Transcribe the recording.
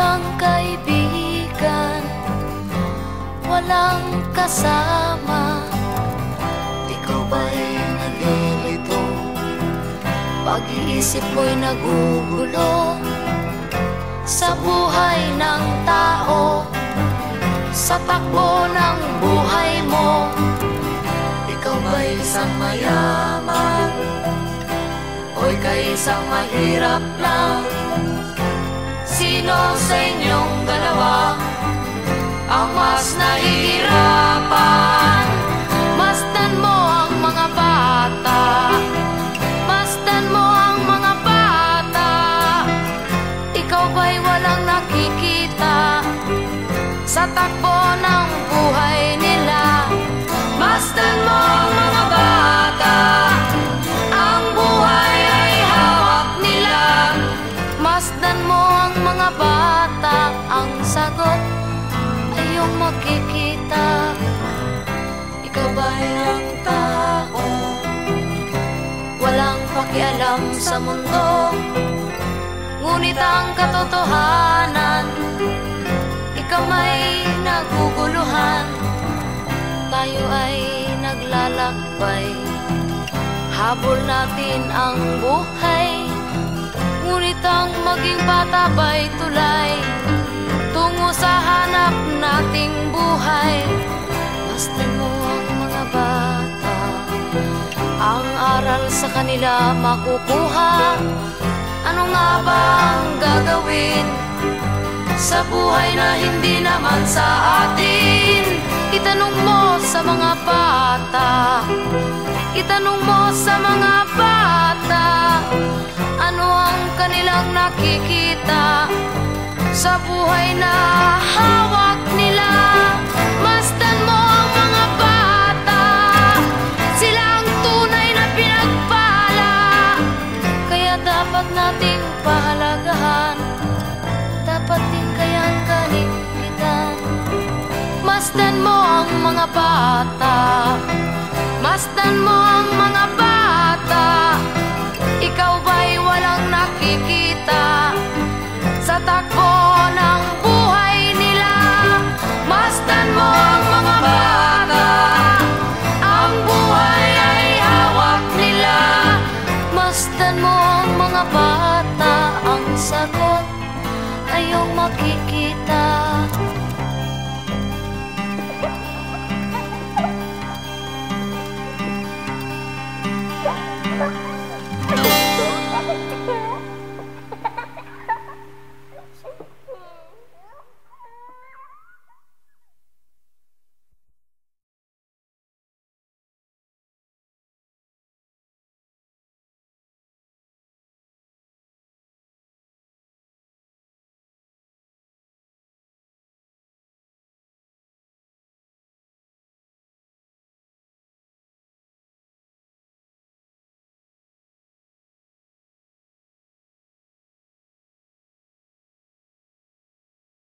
walang kaibigan, walang kasama. Ikaw ba'y nalilito? Pag-iisip mo'y nagugulo sa buhay ng tao, sa takbo ng buhay mo. Ikaw ba'y isang mayaman o ika'y isang mahirap lang? Sino sa inyong dalawa ang mas nahihirapan? Masdan mo ang mga bata, masdan mo ang mga bata. Ikaw ba'y walang nakikita sa takbo ng buhay nila? Masdan mo ang mga bata, ang buhay ay hawak nila. Masdan mo ang mga bata, ang sagot ay iyong makikita. Ikaw ba'y ang tao, walang pakialam sa mundo, ngunit ang katotohanan, ikaw may naguguluhan. Tayo ay naglalakbay, habol natin ang buhay, ngunit ang maging bata ba'y tulay tungo sa hanap nating buhay. Masdan mo ang mga bata, ang aral sa kanila makukuha. Ano nga ba ang gagawin sa buhay na hindi naman sa atin? Itanong mo sa mga bata, itanong mo sa mga bata, ano ang kanilang nakikita sa buhay na hawak nila. Masdan mo ang mga bata, sila ang tunay na pinagpala, kaya dapat nating pahalagahan, dapat din kayang kaligpitan. Masdan mo ang mga bata, masdan mo ang